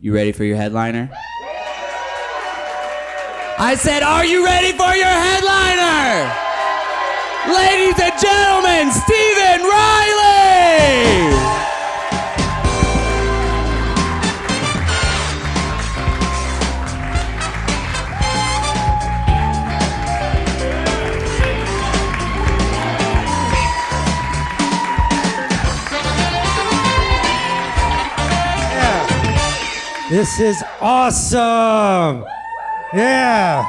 You ready for your headliner? I said, are you ready for your headliner? Ladies and gentlemen, Stephen Reilly! This is awesome. Yeah.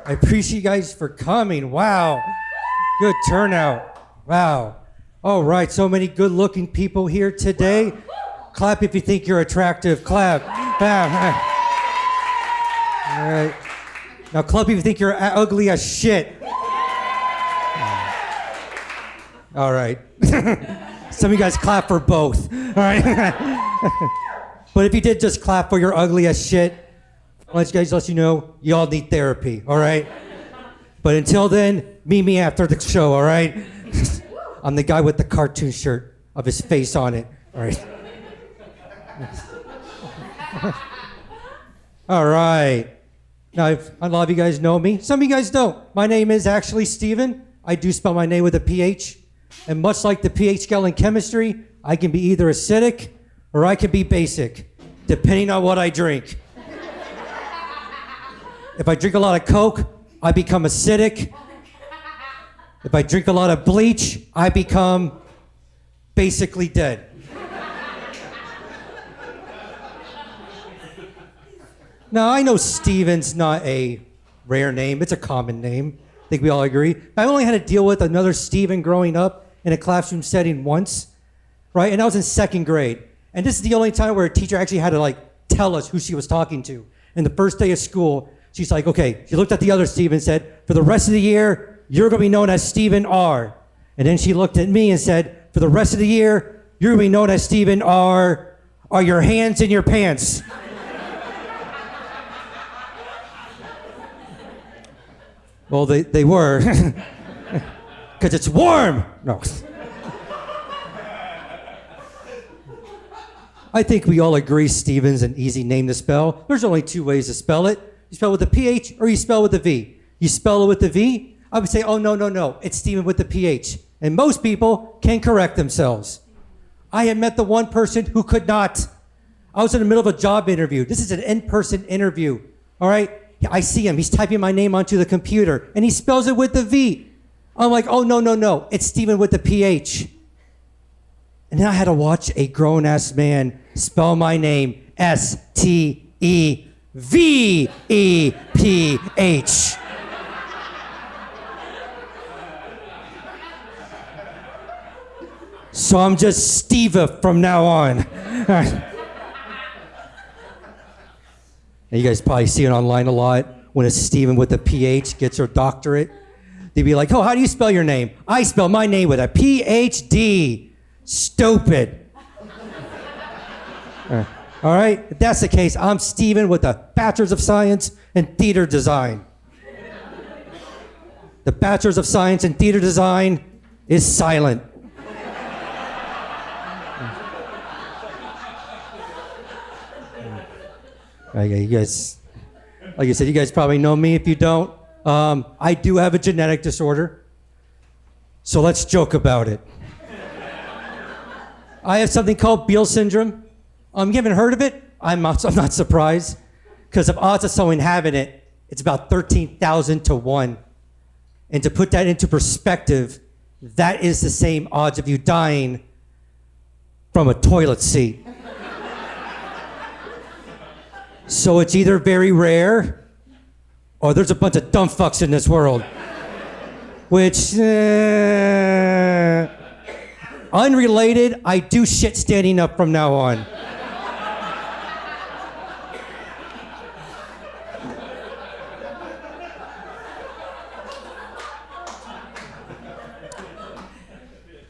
I appreciate you guys for coming. Wow. Good turnout. Wow. All right. So many good looking people here today. Clap if you think you're attractive. Clap. Bam. All right. Now clap if you think you're ugly as shit. All right. Some of you guys clap for both. All right. But if you did just clap for your ugly as shit, I'll let you know, you all need therapy, all right? But until then, meet me after the show, all right? I'm the guy with the cartoon shirt of his face on it, all right? All right. Now, a lot of you guys know me. Some of you guys don't. My name is actually Stephen. I do spell my name with a PH. And much like the pH scale in chemistry, I can be either acidic or I can be basic, depending on what I drink. If I drink a lot of Coke, I become acidic. If I drink a lot of bleach, I become basically dead. Now, I know Stephen's not a rare name. It's a common name. I think we all agree. I only had to deal with another Stephen growing up in a classroom setting once, right? And I was in second grade. And this is the only time where a teacher actually had to tell us who she was talking to. And the first day of school, she's like, okay, she looked at the other Stephen and said, for the rest of the year, you're gonna be known as Stephen R. And then she looked at me and said, for the rest of the year, you're gonna be known as Stephen R. Are your hands in your pants? Well, they were, because it's warm. No. I think we all agree Stephen's an easy name to spell. There's only two ways to spell it. You spell with a PH or you spell with a V. You spell it with the V, I would say, oh, no, it's Stephen with the PH. And most people can correct themselves. I had met the one person who could not. I was in the middle of a job interview. This is an in-person interview, all right? I see him, he's typing my name onto the computer, and he spells it with the V. I'm like, oh, no, it's Stephen with the PH. And then I had to watch a grown-ass man spell my name S-T-E-V-E-P-H. So I'm just Steva from now on. And you guys probably see it online a lot when a Stephen with a PH gets her doctorate. They'd be like, oh, how do you spell your name? I spell my name with a P-H-D. Stupid. All right, if that's the case, I'm Stephen with a Bachelor's of Science in Theater Design. The Bachelor's of Science in Theater Design is silent. Okay, you guys, like I said, you guys probably know me. If you don't, I do have a genetic disorder. So let's joke about it. I have something called Beal syndrome. You haven't heard of it? I'm not surprised. Because of odds of someone having it, it's about 13,000 to 1. And to put that into perspective, that is the same odds of you dying from a toilet seat. So it's either very rare, or there's a bunch of dumb fucks in this world. Which, unrelated, I do shit standing up from now on.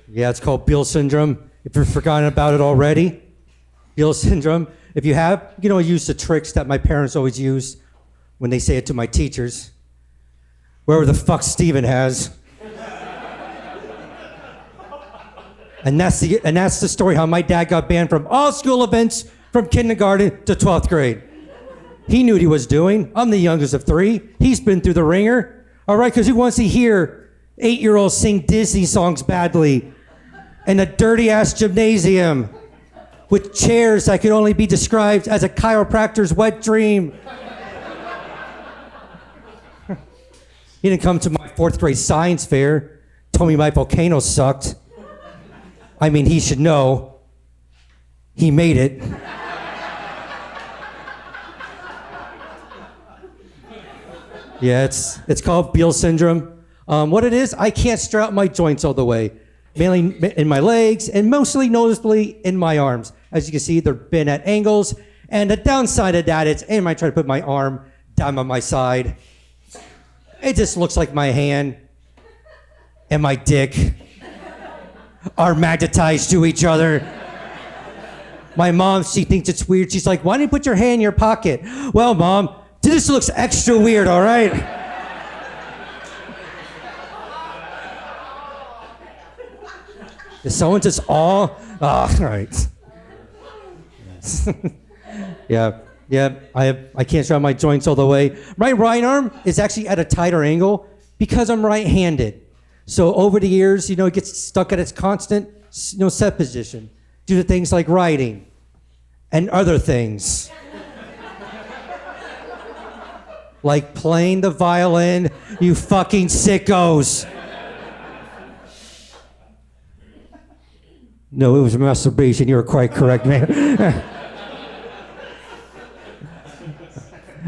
Yeah, it's called Beal syndrome. If you've forgotten about it already, Beal syndrome. If you have, you know, use the tricks that my parents always use when they say it to my teachers. Wherever the fuck Stephen has. And that's the story how my dad got banned from all school events from kindergarten to 12th grade. He knew what he was doing. I'm the youngest of three. He's been through the ringer. All right, because who wants to hear 8-year-olds sing Disney songs badly in a dirty-ass gymnasium with chairs that could only be described as a chiropractor's wet dream? He didn't come to my 4th grade science fair, told me my volcano sucked. I mean, he should know. He made it. Yeah, it's called Beal syndrome. What it is, I can't straighten out my joints all the way, mainly in my legs and mostly noticeably in my arms. As you can see, they're bent at angles. And the downside of that is, I try to put my arm down on my side. It just looks like my hand and my dick are magnetized to each other. My mom, she thinks it's weird. She's like, why don't you put your hand in your pocket? Well, Mom, this looks extra weird, all right? Is someone just all right. Yeah, I can't straighten my joints all the way. My right arm is actually at a tighter angle because I'm right-handed. So over the years, it gets stuck at its constant, set position due to things like writing and other things. Like playing the violin, you fucking sickos. No, it was masturbation. You were quite correct, man.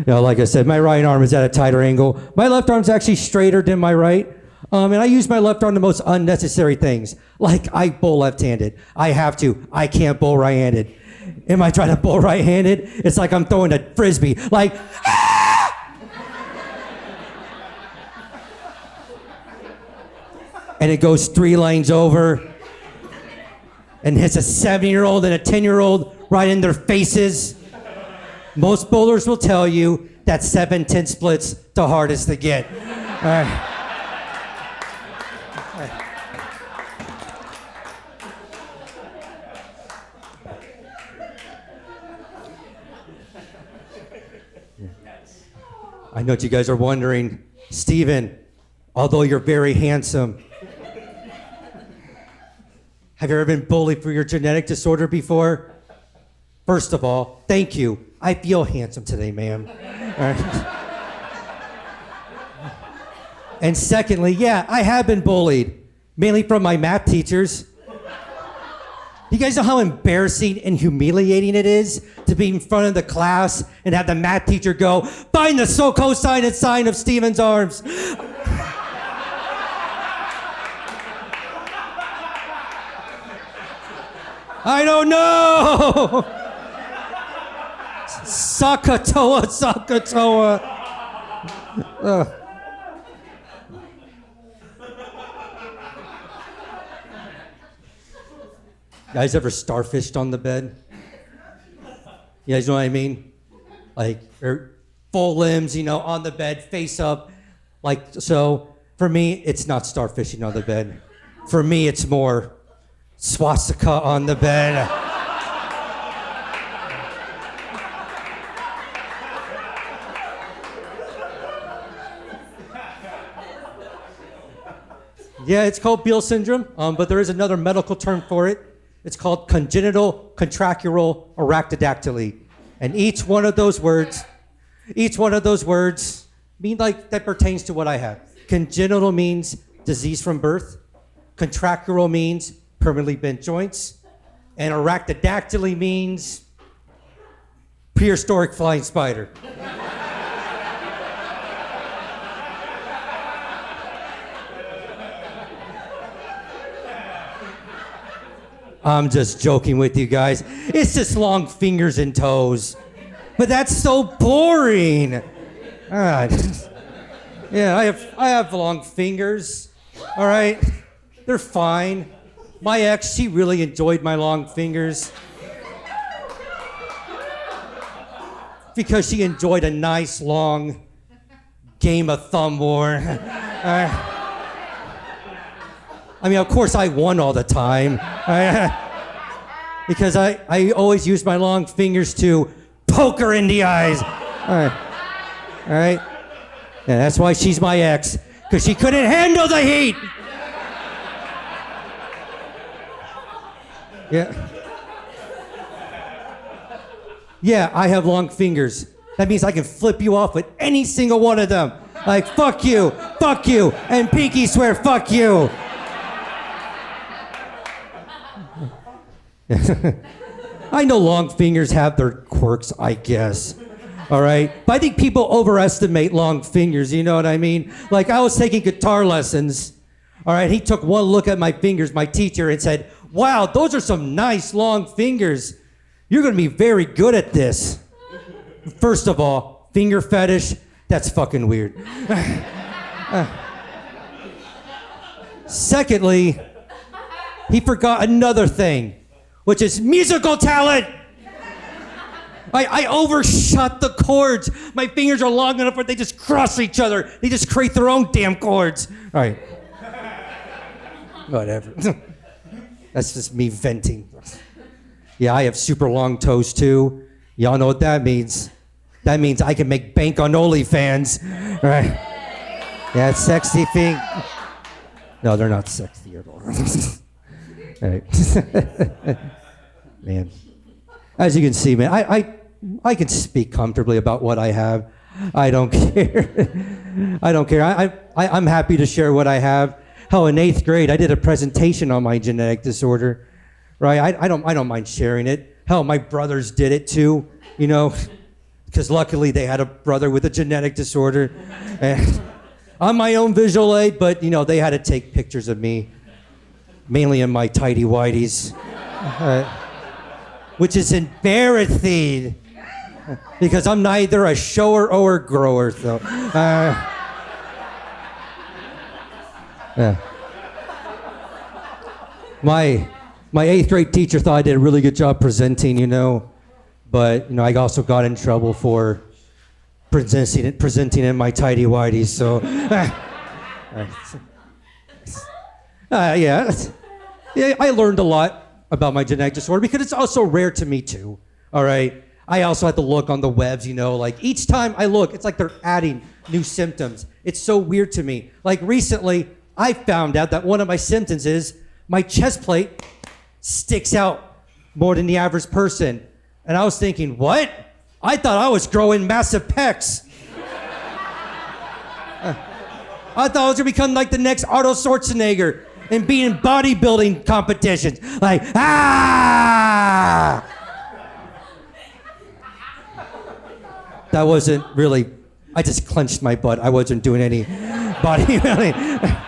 Like I said, my right arm is at a tighter angle. My left arm's actually straighter than my right. And I use my left arm to most unnecessary things. Like I bowl left-handed. I have to. I can't bowl right-handed. Am I trying to bowl right-handed? It's like I'm throwing a frisbee. Like, and it goes 3 lanes over and hits a 7-year-old and a 10-year-old right in their faces. Most bowlers will tell you that 7-10 splits the hardest to get. I know what you guys are wondering. Stephen, although you're very handsome, have you ever been bullied for your genetic disorder before? First of all, thank you. I feel handsome today, ma'am. And secondly, yeah, I have been bullied, mainly from my math teachers. You guys know how embarrassing and humiliating it is to be in front of the class and have the math teacher go, find the cosine and sine of Stephen's arms. I don't know. Sakatoa. Guys ever starfished on the bed? You guys know what I mean? Like, full limbs, on the bed, face up. So for me, it's not starfishing on the bed. For me, it's more swastika on the bed. Yeah, it's called Beal syndrome, but there is another medical term for it. It's called congenital contractural arachnodactyly. And each one of those words mean that pertains to what I have. Congenital means disease from birth. Contractural means permanently bent joints. And arachnodactyly means prehistoric flying spider. I'm just joking with you guys. It's just long fingers and toes. But that's so boring. Yeah, I have long fingers. All right? They're fine. My ex, she really enjoyed my long fingers. Because she enjoyed a nice long game of thumb war. Of course, I won all the time. because I always use my long fingers to poke her in the eyes. All right. Yeah, that's why she's my ex, because she couldn't handle the heat. Yeah. Yeah, I have long fingers. That means I can flip you off with any single one of them. Like, fuck you, and pinky swear, fuck you. I know long fingers have their quirks, I guess. All right? But I think people overestimate long fingers, you know what I mean? Like, I was taking guitar lessons. All right, he took one look at my fingers, my teacher, and said, wow, those are some nice long fingers. You're gonna be very good at this. First of all, finger fetish, that's fucking weird. Secondly, he forgot another thing, which is musical talent. I overshot the chords. My fingers are long enough where they just cross each other. They just create their own damn chords. All right. Whatever. That's just me venting. Yeah, I have super long toes too. Y'all know what that means. That means I can make bank on OnlyFans. All right. Yeah, it's sexy thing. No, they're not sexy at all. All right. Man. As you can see, man, I can speak comfortably about what I have. I don't care. I don't care. I'm happy to share what I have. Hell, in 8th grade, I did a presentation on my genetic disorder. Right? I don't mind sharing it. Hell, my brothers did it too, you know, because luckily they had a brother with a genetic disorder. And I'm my own visual aid, but you know, they had to take pictures of me, mainly in my tidy whities, which is embarrassing because I'm neither a shower or a grower. So, yeah. My 8th grade teacher thought I did a really good job presenting, you know, but you know I also got in trouble for presenting in my tidy whities. So, yeah, I learned a lot about my genetic disorder because it's also rare to me too. All right, I also had to look on the webs, you know, like each time I look, it's like they're adding new symptoms. It's so weird to me. Like recently, I found out that one of my symptoms is my chest plate sticks out more than the average person. And I was thinking, what? I thought I was growing massive pecs. I thought I was gonna become like the next Arnold Schwarzenegger and be in bodybuilding competitions. Like, ah! That wasn't really, I just clenched my butt. I wasn't doing any bodybuilding.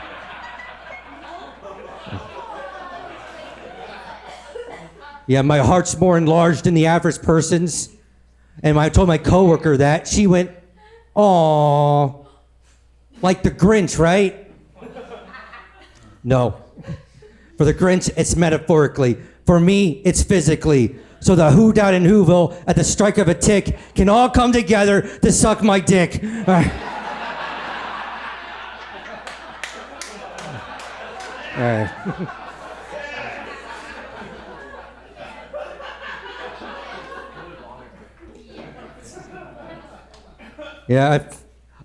Yeah, my heart's more enlarged than the average person's. And when I told my coworker that, she went, "Aw, like the Grinch, right?" No. For the Grinch, it's metaphorically. For me, it's physically. So the who down in Whoville, at the strike of a tick, can all come together to suck my dick. All right. All right. Yeah,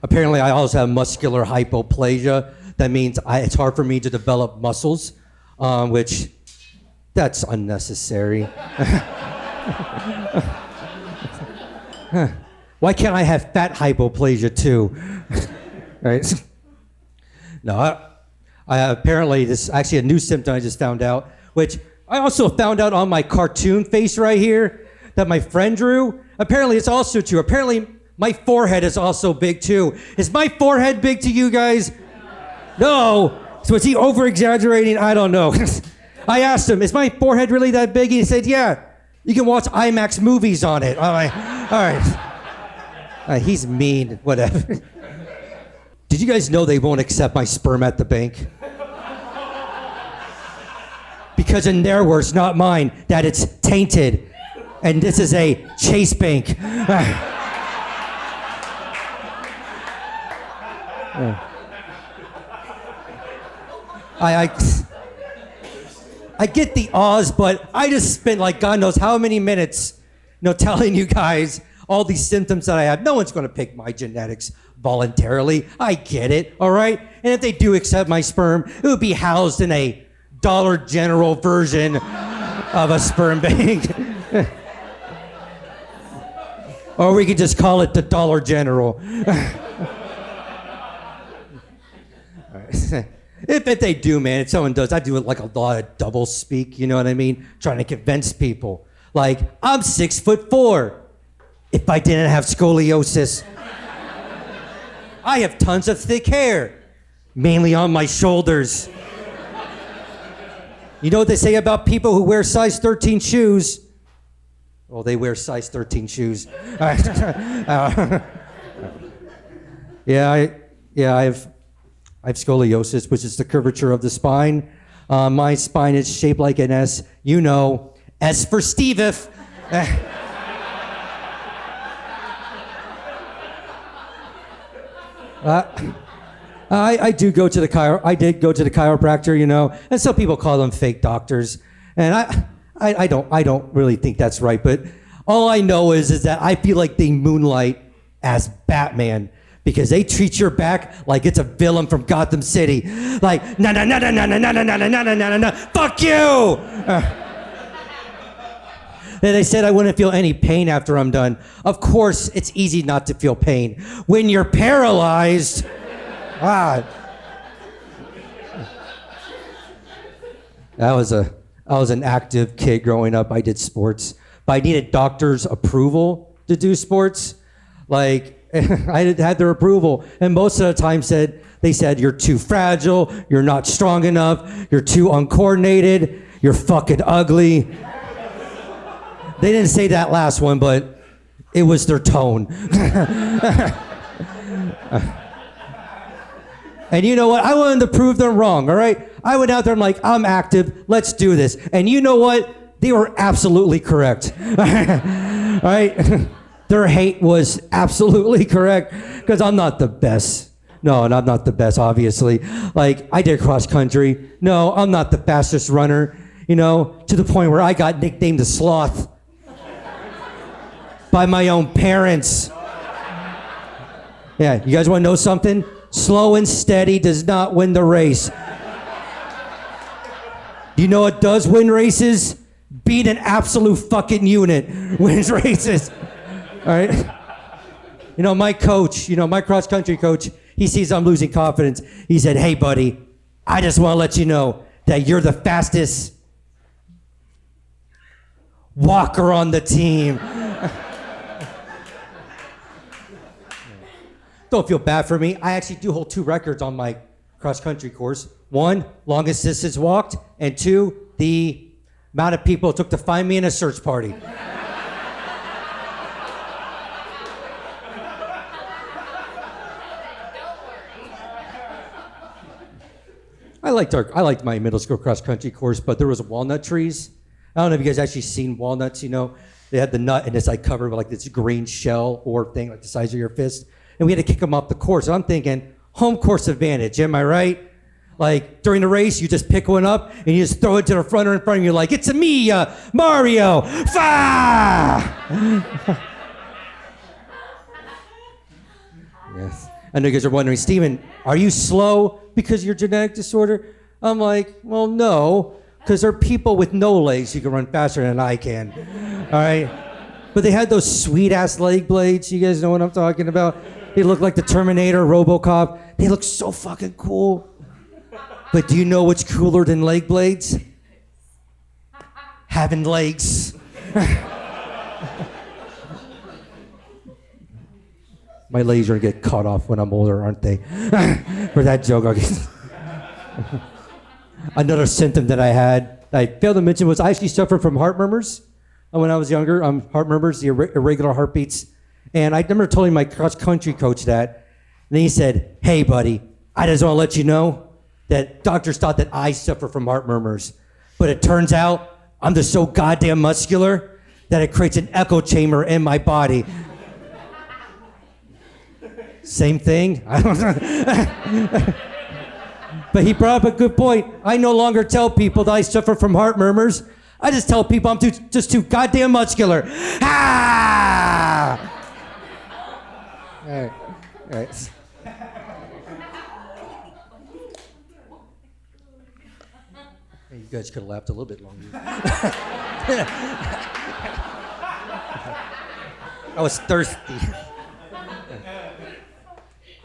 apparently I also have muscular hypoplasia. That means it's hard for me to develop muscles, which that's unnecessary. Why can't I have fat hypoplasia too? Right? No, I apparently this is actually a new symptom I just found out, which I also found out on my cartoon face right here that my friend drew. Apparently it's also true. Apparently my forehead is also big too. Is my forehead big to you guys? No. So is he over-exaggerating? I don't know. I asked him, is my forehead really that big? He said, yeah. You can watch IMAX movies on it. I'm like, all right. He's mean, whatever. Did you guys know they won't accept my sperm at the bank? Because in their words, not mine, that it's tainted. And this is a Chase bank. I get the Oz, but I just spent like God knows how many minutes, telling you guys all these symptoms that I have. No one's going to pick my genetics voluntarily. I get it, all right? And if they do accept my sperm, it would be housed in a Dollar General version of a sperm bank. Or we could just call it the Dollar General. If they do, man, if someone does, I do it like a lot of double speak, you know what I mean? Trying to convince people. Like, I'm 6'4". If I didn't have scoliosis. I have tons of thick hair, mainly on my shoulders. You know what they say about people who wear size 13 shoes? Well, they wear size 13 shoes. I have scoliosis, which is the curvature of the spine. My spine is shaped like an S. S for Steve-if. I did go to the chiropractor, and some people call them fake doctors, and I don't really think that's right. But all I know is that I feel like they moonlight as Batman. Because they treat your back like it's a villain from Gotham City. Like, no, fuck you! And they said I wouldn't feel any pain after I'm done. Of course, it's easy not to feel pain. When you're paralyzed, I was an active kid growing up. I did sports. But I needed doctor's approval to do sports. Like, I had their approval, and most of the time they said, you're too fragile, you're not strong enough, you're too uncoordinated, you're fucking ugly. They didn't say that last one, but it was their tone. And you know what? I wanted to prove them wrong, all right? I went out there, I'm like, I'm active, let's do this. And you know what? They were absolutely correct. All right? Their hate was absolutely correct, because I'm not the best. No, and I'm not the best, obviously. Like, I did cross country. No, I'm not the fastest runner, to the point where I got nicknamed the Sloth by my own parents. Yeah, you guys want to know something? Slow and steady does not win the race. You know what does win races? Being an absolute fucking unit wins races. All right. My coach, my cross-country coach, he sees I'm losing confidence. He said, hey, buddy, I just want to let you know that you're the fastest walker on the team. Don't feel bad for me. I actually do hold 2 records on my cross-country course. 1, longest distance walked, and 2, the amount of people it took to find me in a search party. I liked my middle school cross country course, but there was walnut trees. I don't know if you guys actually seen walnuts. They had the nut and it's like covered with like this green shell or thing like the size of your fist, and we had to kick them off the course. And I'm thinking home course advantage. Am I right? Like during the race, you just pick one up and you just throw it to the runner in front of you, like it's me, Mario. Fa! Yes. I know you guys are wondering, Stephen, are you slow because of your genetic disorder? I'm like, well, no, because there are people with no legs who can run faster than I can. All right? But they had those sweet-ass leg blades. You guys know what I'm talking about? They look like the Terminator, RoboCop. They look so fucking cool. But do you know what's cooler than leg blades? Having legs. My legs are gonna get cut off when I'm older, aren't they? For that joke, I guess. Another symptom that I had, I failed to mention, was I actually suffered from heart murmurs when I was younger. Heart murmurs, the irregular heartbeats. And I remember telling my cross-country coach that. And then he said, hey, buddy, I just want to let you know that doctors thought that I suffer from heart murmurs. But it turns out I'm just so goddamn muscular that it creates an echo chamber in my body. Same thing. I don't know. But he brought up a good point. I no longer tell people that I suffer from heart murmurs. I just tell people I'm just too goddamn muscular. Ah! All right. Hey, you guys could have laughed a little bit longer. I was thirsty.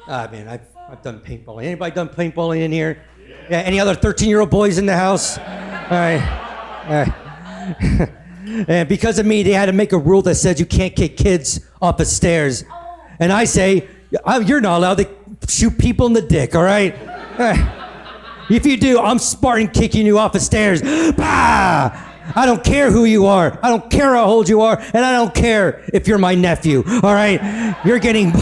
Man, I've done paintballing. Anybody done paintballing in here? Yeah. Any other 13-year-old boys in the house? All right. And because of me, they had to make a rule that says you can't kick kids off of stairs. And I say, you're not allowed to shoot people in the dick, all right? If you do, I'm Spartan kicking you off of stairs. Bah! I don't care who you are. I don't care how old you are. And I don't care if you're my nephew, all right? You're getting...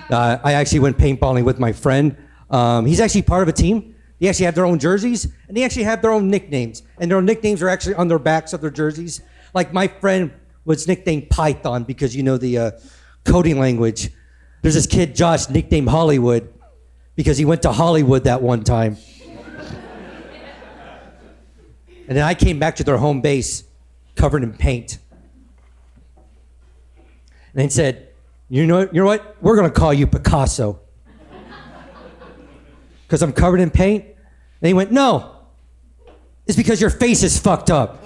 I actually went paintballing with my friend. He's actually part of a team. They actually have their own jerseys, and they actually have their own nicknames. And their nicknames are actually on their backs of their jerseys. Like my friend was nicknamed Python because you know the coding language. There's this kid, Josh, nicknamed Hollywood because he went to Hollywood that one time. And then I came back to their home base covered in paint. And they said, you know what? We're going to call you Picasso. Because I'm covered in paint? And he went, no. It's because your face is fucked up.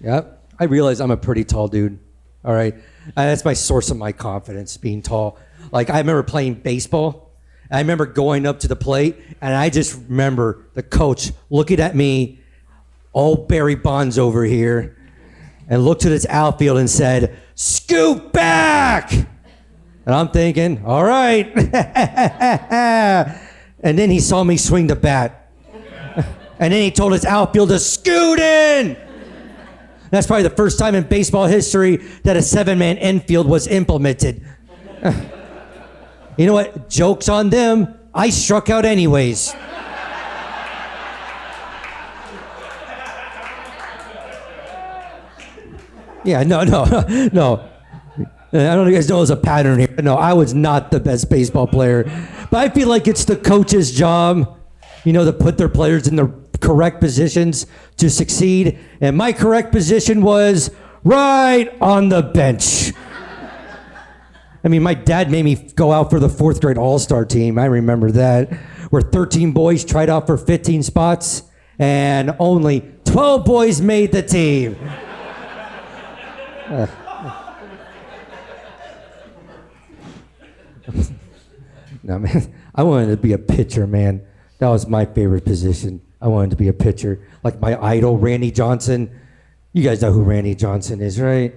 Yep. I realize I'm a pretty tall dude. All right. That's my source of my confidence, being tall. Like, I remember playing baseball. I remember going up to the plate, and I just remember the coach looking at me, old Barry Bonds over here, and looked to this outfield and said, "Scoot back!" And I'm thinking, all right. And then he saw me swing the bat. And then he told his outfield to scoot in. That's probably the first time in baseball history that a 7-man infield was implemented. You know what? Joke's on them. I struck out anyways. Yeah, no. I don't know if you guys know there's a pattern here. No, I was not the best baseball player. But I feel like it's the coach's job, to put their players in the correct positions to succeed. And my correct position was right on the bench. I mean, my dad made me go out for the 4th grade all-star team. I remember that. Where 13 boys tried out for 15 spots, and only 12 boys made the team. No, man, I wanted to be a pitcher, man. That was my favorite position. I wanted to be a pitcher. Like my idol, Randy Johnson. You guys know who Randy Johnson is, right?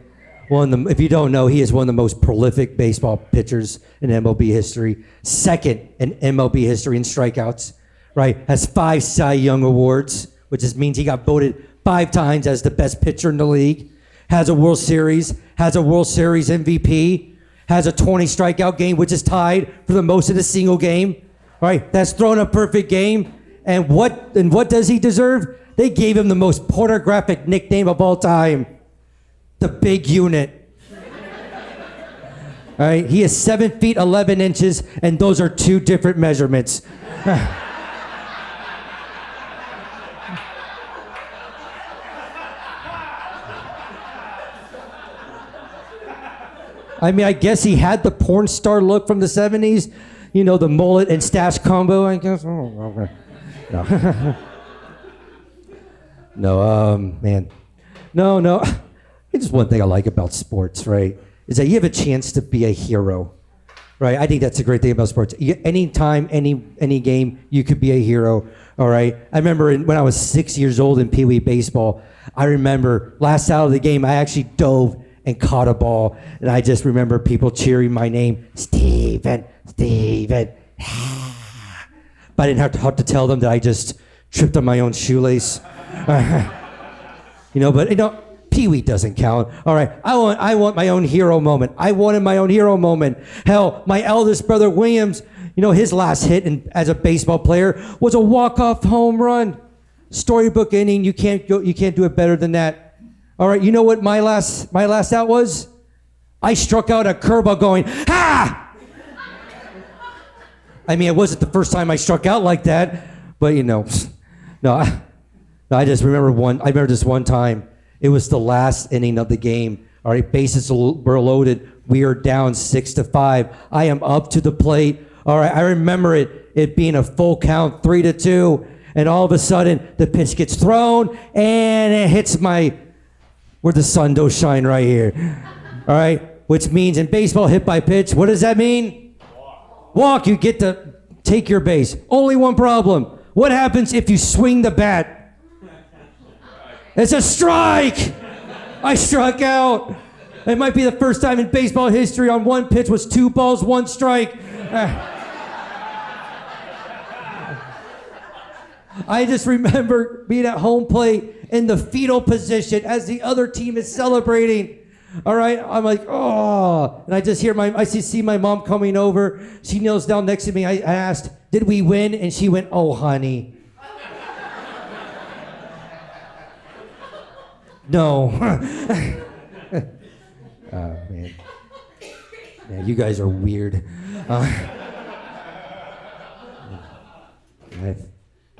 If you don't know, he is one of the most prolific baseball pitchers in MLB history. Second in MLB history in strikeouts, right? Has 5 Cy Young awards, which means he got voted 5 times as the best pitcher in the league. Has a World Series, has a World Series MVP, has a 20 strikeout game, which is tied for the most in a single game, right? That's thrown a perfect game. And what does he deserve? They gave him the most pornographic nickname of all time, the Big Unit. All right, he is 7 feet 11 inches, and those are 2 different measurements. I mean, I guess he had the porn star look from the 70s. The mullet and stash combo, I guess. Oh, okay. No. No, man. No. It's just one thing I like about sports, right? Is that you have a chance to be a hero, right? I think that's a great thing about sports. Anytime, any game, you could be a hero, all right? I remember when I was 6 years old in Pee Wee baseball, I remember last out of the game, I actually dove and caught a ball, and I just remember people cheering my name, Stephen. But I didn't have to tell them that I just tripped on my own shoelace. Pee-wee doesn't count. All right, I want my own hero moment. I wanted my own hero moment. Hell, my eldest brother Williams, his last hit as a baseball player was a walk-off home run. Storybook inning. You can't do it better than that. All right, you know what my last out was? I struck out a curveball going, ha! I mean, it wasn't the first time I struck out like that, but no, I just remember I remember this one time. It was the last inning of the game. All right, bases were loaded. We are down 6-5. I am up to the plate. All right, I remember it being a full count, 3-2, and all of a sudden the pitch gets thrown and it hits where the sun don't shine right here. All right, which means in baseball, hit by pitch, what does that mean? Walk. You get to take your base. Only one problem. What happens if you swing the bat? It's a strike. I struck out. It might be the first time in baseball history on one pitch was 2 balls, 1 strike. I just remember being at home plate in the fetal position as the other team is celebrating. All right, I'm like, oh, and I just hear I see my mom coming over. She kneels down next to me. I asked, did we win? And she went, oh, honey. No. Oh, man. Man, you guys are weird. I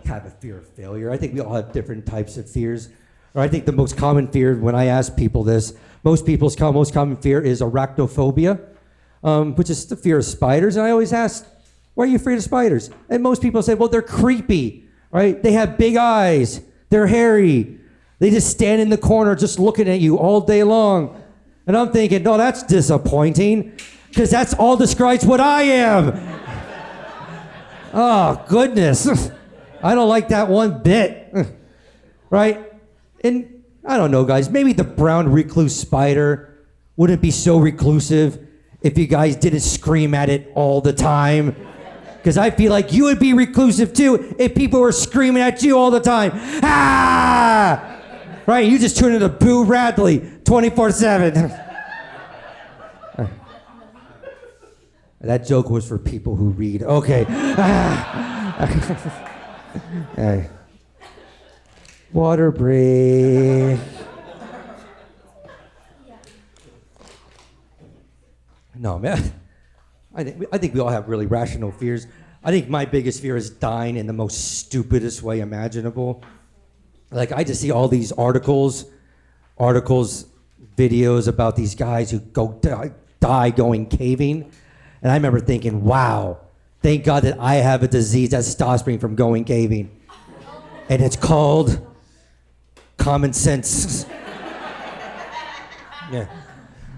have a fear of failure. I think we all have different types of fears. Or I think the most common fear, when I ask people this, most people's most common fear is arachnophobia, which is the fear of spiders. And I always ask, why are you afraid of spiders? And most people say, well, they're creepy, right? They have big eyes. They're hairy. They just stand in the corner just looking at you all day long. And I'm thinking, no, that's disappointing, because that's all describes what I am. Oh, goodness. I don't like that one bit. Right? And I don't know, guys, maybe the brown recluse spider wouldn't be so reclusive if you guys didn't scream at it all the time. Because I feel like you would be reclusive too if people were screaming at you all the time. Ah! Right, you just turn into Boo Radley 24/7. That joke was for people who read. Okay. Hey. Water break. No, man. I think we all have really rational fears. I think my biggest fear is dying in the most stupidest way imaginable. Like, I just see all these articles, videos about these guys who die going caving. And I remember thinking, wow, thank God that I have a disease that stops me from going caving. And it's called common sense. Yeah.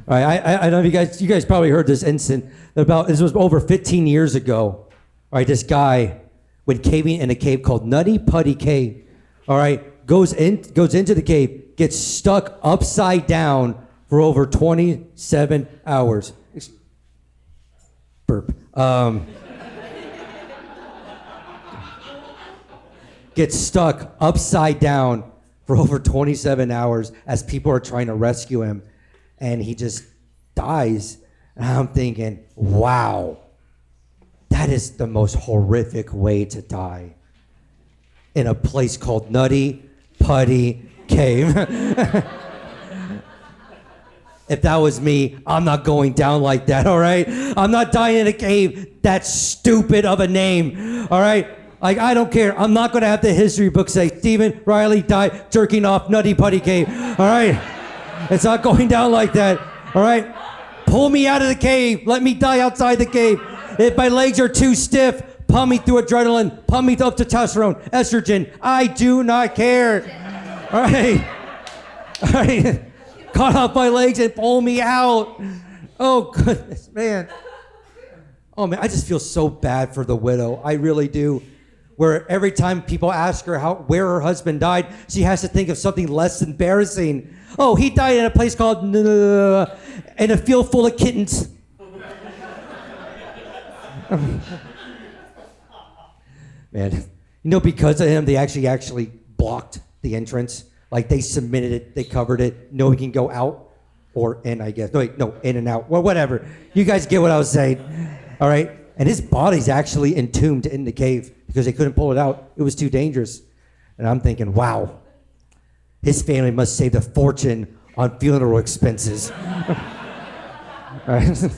All right, I don't know if you guys probably heard this incident this was over 15 years ago. All right, this guy went caving in a cave called Nutty Putty Cave. All right, goes into the cave, gets stuck upside down for over 27 hours. Burp. Gets stuck upside down for over 27 hours as people are trying to rescue him, and he just dies. And I'm thinking, wow, that is the most horrific way to die. In a place called Nutty Putty Cave. If that was me, I'm not going down like that, all right? I'm not dying in a cave. That's stupid of a name, all right? Like, I don't care. I'm not going to have the history book say, Stephen Reilly died jerking off Nutty Putty Cave, all right? It's not going down like that, all right? Pull me out of the cave. Let me die outside the cave. If my legs are too stiff, pump me through adrenaline, pump me up to testosterone, estrogen. I do not care, all right? All right? Cut off my legs and pull me out. Oh, goodness, man. Oh, man, I just feel so bad for the widow. I really do. Where every time people ask her where her husband died, she has to think of something less embarrassing. Oh, he died in a place called in a field full of kittens. Man, because of him, they actually blocked the entrance. Like, they cemented it, they covered it. No one can go out or in, I guess. No, in and out. Well, whatever. You guys get what I was saying. All right? And his body's actually entombed in the cave because they couldn't pull it out. It was too dangerous. And I'm thinking, wow, his family must save a fortune on funeral expenses. Right?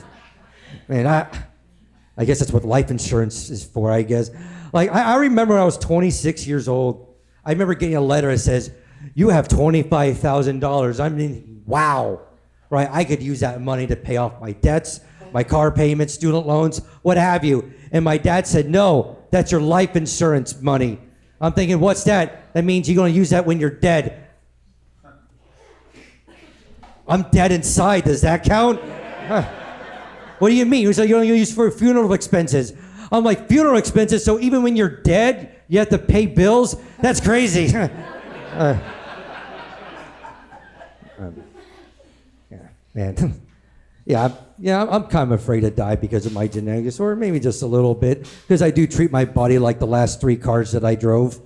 Man, I guess that's what life insurance is for, I guess. Like, I remember when I was 26 years old, I remember getting a letter that says, you have $25,000. I mean, wow. Right? I could use that money to pay off my debts, my car payments, student loans, what have you. And my dad said, no, that's your life insurance money. I'm thinking, what's that? That means you're going to use that when you're dead. I'm dead inside. Does that count? What do you mean? You're going to use for funeral expenses. I'm like, funeral expenses? So even when you're dead, you have to pay bills? That's crazy. Yeah, man. I'm kind of afraid to die because of my genetics, or maybe just a little bit, because I do treat my body like the last 3 cars that I drove.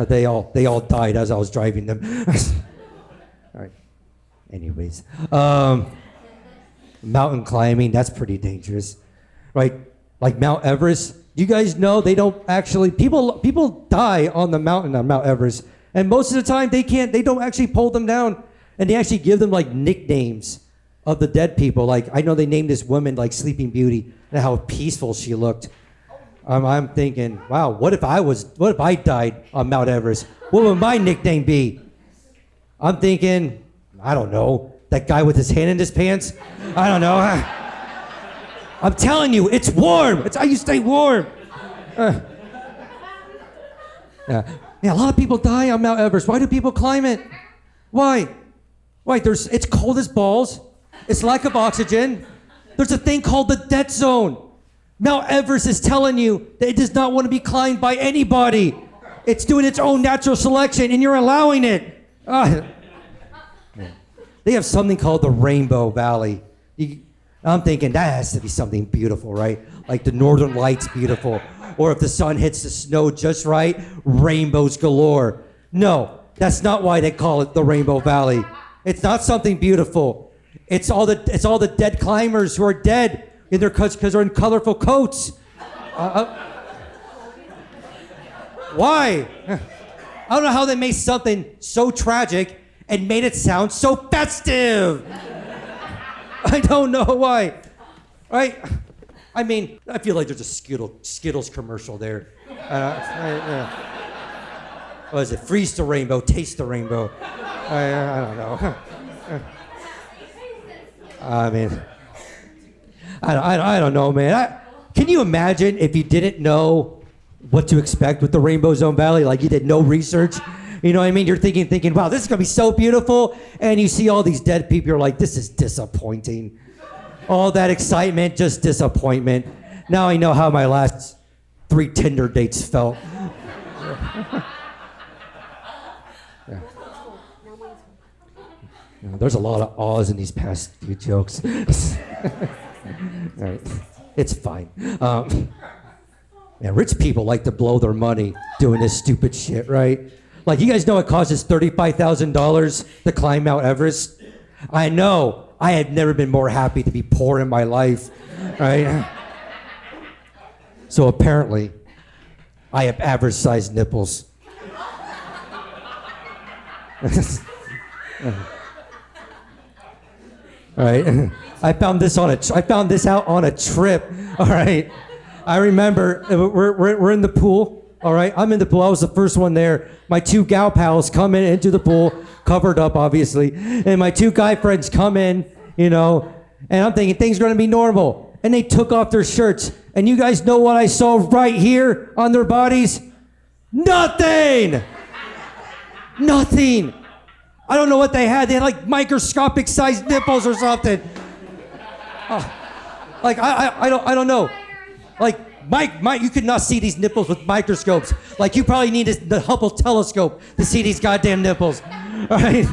They all died as I was driving them. All right. Anyways, mountain climbing, that's pretty dangerous, right? Like Mount Everest. You guys know they don't actually, people die on the mountain on Mount Everest, and most of the time they don't actually pull them down, and they actually give them like nicknames of the dead people. Like, I know they named this woman like Sleeping Beauty and how peaceful she looked. I'm thinking, wow, what if I died on Mount Everest? What would my nickname be? I'm thinking, I don't know, that guy with his hand in his pants? I don't know. I'm telling you, it's warm. It's how you stay warm. Yeah, a lot of people die on Mount Everest. Why do people climb it? Why? It's cold as balls. It's lack of oxygen. There's a thing called the death zone. Mount Everest is telling you that it does not want to be climbed by anybody. It's doing its own natural selection, and you're allowing it. They have something called the Rainbow Valley. I'm thinking that has to be something beautiful, right? Like the Northern Lights beautiful. Or if the sun hits the snow just right, rainbows galore. No, that's not why they call it the Rainbow Valley. It's not something beautiful. It's all the dead climbers who are dead in their coats because they're in colorful coats. Why? I don't know how they made something so tragic and made it sound so festive. I don't know why. Right? I mean, I feel like there's a Skittles commercial there. What is it? Freeze the rainbow, taste the rainbow. I don't know. I mean, I don't know, man. Can you imagine if you didn't know what to expect with the Rainbow Zone Valley? Like, you did no research. You know what I mean? You're thinking, wow, this is going to be so beautiful. And you see all these dead people. You're like, this is disappointing. All that excitement, just disappointment. Now I know how my last 3 Tinder dates felt. Yeah. There's a lot of ahs in these past few jokes. All right. It's fine. Rich people like to blow their money doing this stupid shit, right? Like, you guys know it costs us $35,000 to climb Mount Everest? I know. I had never been more happy to be poor in my life, right? So apparently, I have average-sized nipples. All right. I found this out on a trip. All right. I remember we're in the pool. All right. I'm in the pool. I was the first one there. My 2 gal pals come into the pool, covered up obviously, and my 2 guy friends come in, and I'm thinking things are gonna be normal. And they took off their shirts, and you guys know what I saw right here on their bodies? Nothing. Nothing. I don't know what they had. They had like microscopic sized nipples or something. Like I don't know. Like Mike, you could not see these nipples with microscopes. Like, you probably need the Hubble telescope to see these goddamn nipples. All right.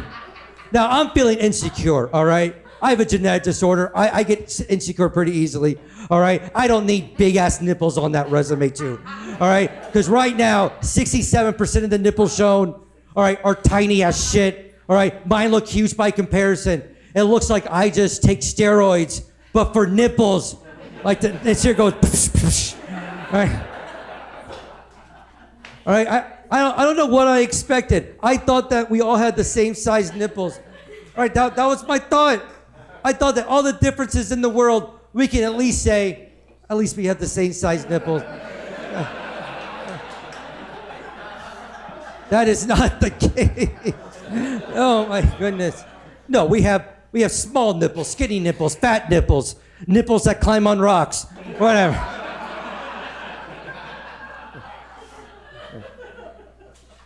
Now I'm feeling insecure. All right. I have a genetic disorder. I get insecure pretty easily. All right. I don't need big ass nipples on that resume too. All right. Because right now, 67% of the nipples shown, all right, are tiny as shit. All right, mine look huge by comparison. It looks like I just take steroids, but for nipples. Like this here goes. Psh, psh. All right. All right. I don't know what I expected. I thought that we all had the same size nipples. All right. That was my thought. I thought that all the differences in the world, we can at least say, at least we have the same size nipples. That is not the case. Oh my goodness. No, we have small nipples, skinny nipples, fat nipples, nipples that climb on rocks, whatever.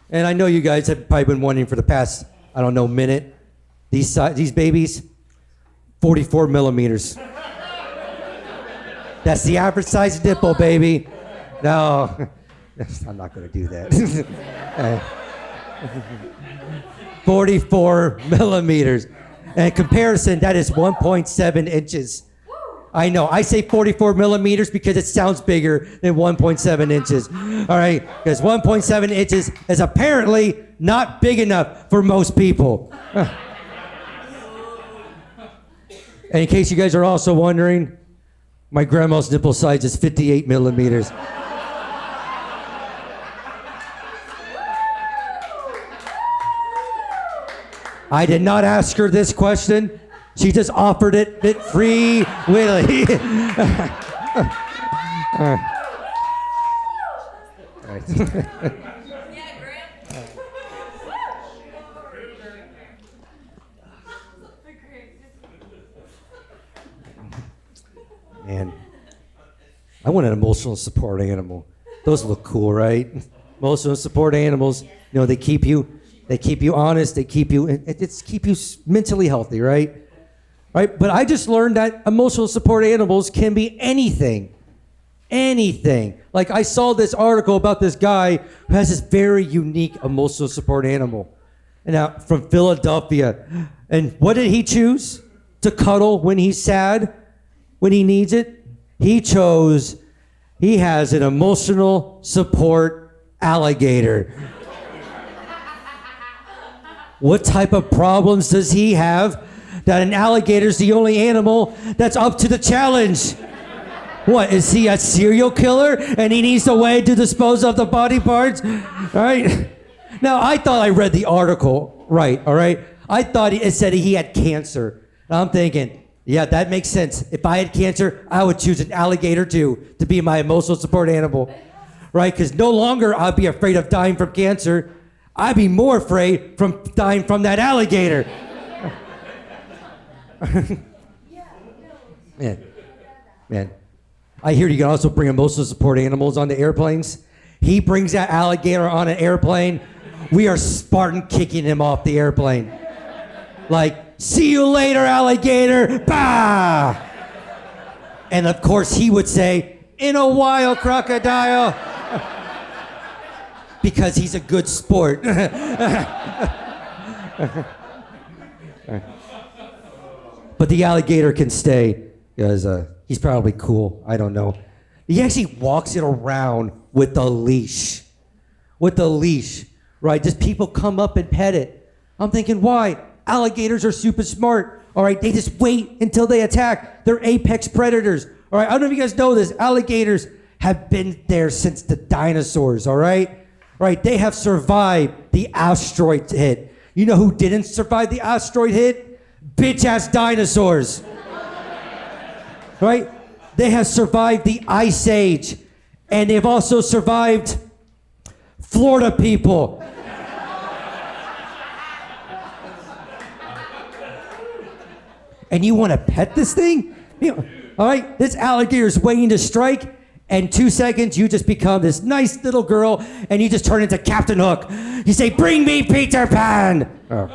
And I know you guys have probably been wondering for the past, I don't know, minute, these babies, 44 millimeters. That's the average size nipple, baby. No, I'm not going to do that. 44 millimeters. And in comparison, that is 1.7 inches. I know, I say 44 millimeters because it sounds bigger than 1.7 inches. All right, because 1.7 inches is apparently not big enough for most people. And in case you guys are also wondering, my grandma's nipple size is 58 millimeters. I did not ask her this question. She just offered it free willy. All right. Man, I want an emotional support animal. Those look cool, right? Emotional support animals, you know, they keep you honest, they keep you mentally healthy, right? Right? But I just learned that emotional support animals can be anything. Anything. Like I saw this article about this guy who has this very unique emotional support animal. And now from Philadelphia. And what did he choose to cuddle when he's sad? When he needs it? He has an emotional support alligator. What type of problems does he have that an alligator's the only animal that's up to the challenge? What, is he a serial killer and he needs a way to dispose of the body parts? All right. Now, I thought I read the article right, all right? I thought it said he had cancer. And I'm thinking, yeah, that makes sense. If I had cancer, I would choose an alligator too to be my emotional support animal, right? Because no longer I'd be afraid of dying from cancer. I'd be more afraid from dying from that alligator. Man. I hear you can also bring emotional support animals onto airplanes. He brings that alligator on an airplane. We are Spartan kicking him off the airplane. Like, see you later, alligator. Bah! And of course he would say, in a while, crocodile. Because he's a good sport. But the alligator can stay because he's probably cool. I don't know. He actually walks it around with a leash. With a leash, right? Just people come up and pet it. I'm thinking, why? Alligators are super smart. All right, they just wait until they attack. They're apex predators. All right, I don't know if you guys know this. Alligators have been there since the dinosaurs, all right? Right, they have survived the asteroid hit. You know who didn't survive the asteroid hit? Bitch-ass dinosaurs. Right? They have survived the Ice Age. And they've also survived Florida people. And you want to pet this thing? You know, all right, this alligator's waiting to strike. And 2 seconds, you just become this nice little girl, and you just turn into Captain Hook. You say, "Bring me Peter Pan!" Oh.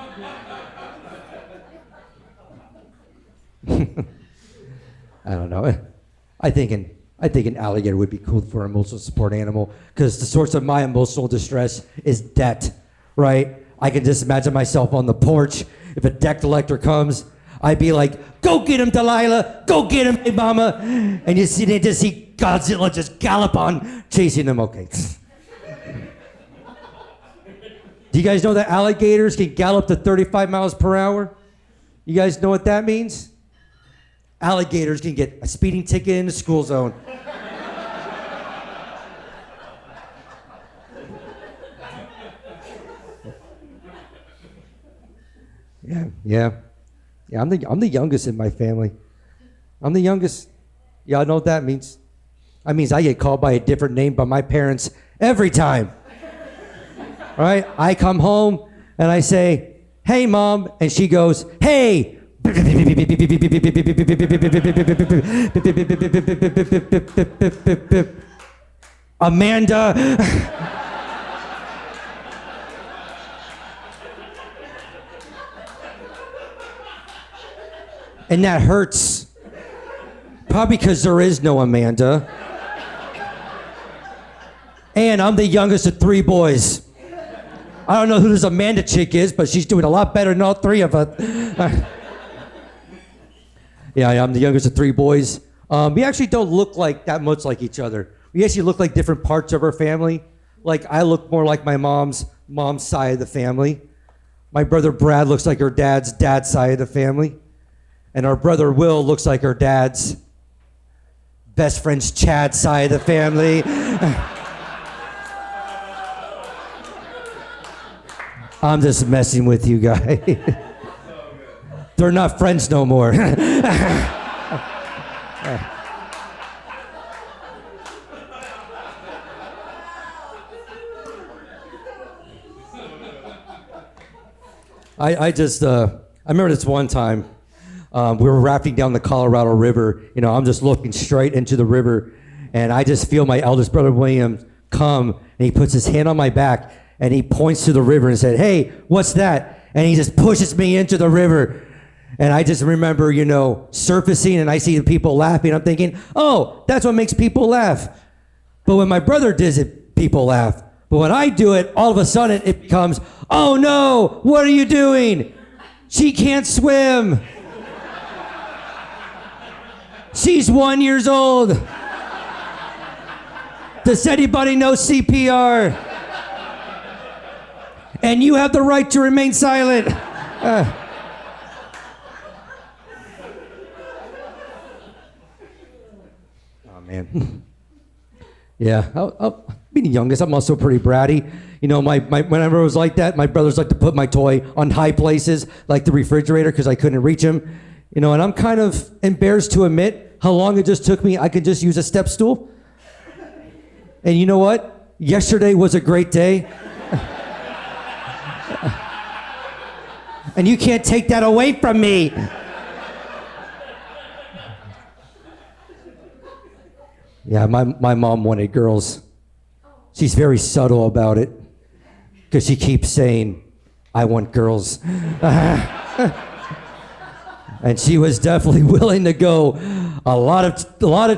I don't know. I think an alligator would be cool for an emotional support animal because the source of my emotional distress is debt, right? I can just imagine myself on the porch. If a debt collector comes, I'd be like, "Go get him, Delilah! Go get him, hey mama!" And you just see Godzilla just gallop on, chasing them. Okay. Do you guys know that alligators can gallop to 35 miles per hour? You guys know what that means? Alligators can get a speeding ticket in the school zone. Yeah. Yeah, I'm the youngest in my family. I'm the youngest. Y'all know what that means? That means I get called by a different name by my parents every time. All right? I come home and I say, "Hey, Mom," and she goes, "Hey." Amanda. And that hurts. Probably because there is no Amanda. And I'm the youngest of 3 boys. I don't know who this Amanda chick is, but she's doing a lot better than all 3 of us. Yeah, I'm the youngest of 3 boys. We actually don't look like that much like each other. We actually look like different parts of our family. Like, I look more like my mom's side of the family. My brother Brad looks like her dad's side of the family. And our brother Will looks like her dad's best friend's Chad's side of the family. I'm just messing with you guys. They're not friends no more. I remember this one time, we were rafting down the Colorado River. You know, I'm just looking straight into the river, and I just feel my eldest brother William come, and he puts his hand on my back, and he points to the river and said, "Hey, what's that?" And he just pushes me into the river. And I just remember, you know, surfacing, and I see the people laughing. I'm thinking, oh, that's what makes people laugh. But when my brother does it, people laugh. But when I do it, all of a sudden it becomes, oh no, what are you doing? She can't swim. She's 1 year old. Does anybody know CPR? And you have the right to remain silent. Man. Yeah, being the youngest, I'm also pretty bratty. You know, whenever it was like that, my brothers like to put my toy on high places, like the refrigerator, because I couldn't reach him. You know, and I'm kind of embarrassed to admit how long it just took me. I could just use a step stool. And you know what? Yesterday was a great day. And you can't take that away from me. Yeah, my mom wanted girls. She's very subtle about it, because she keeps saying, "I want girls." And she was definitely willing to go a lot of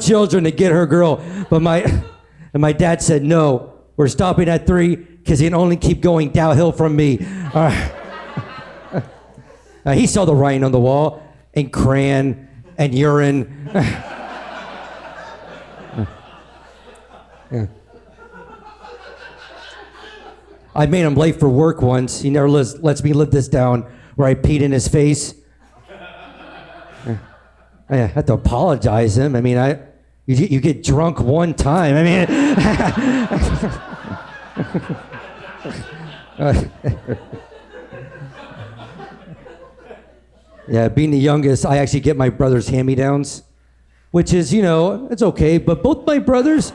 children to get her girl. But my dad said, "No, we're stopping at 3 because he can only keep going downhill from me." He saw the writing on the wall, and crayon and urine. Yeah. I made him late for work once. He never lets me live this down, where I peed in his face. I had to apologize him. I mean, you get drunk one time. I mean, yeah, being the youngest, I actually get my brother's hand-me-downs, which is, you know, it's okay. But both my brothers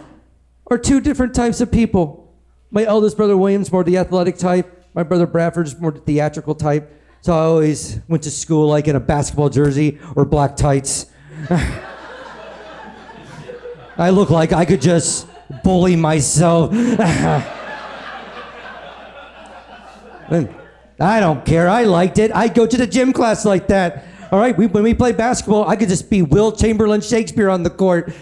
are 2 different types of people. My eldest brother William's more the athletic type. My brother Bradford's more the theatrical type. So I always went to school like in a basketball jersey or black tights. I look like I could just bully myself. I don't care. I liked it. I'd go to the gym class like that. All right, when we play basketball, I could just be Will Chamberlain Shakespeare on the court.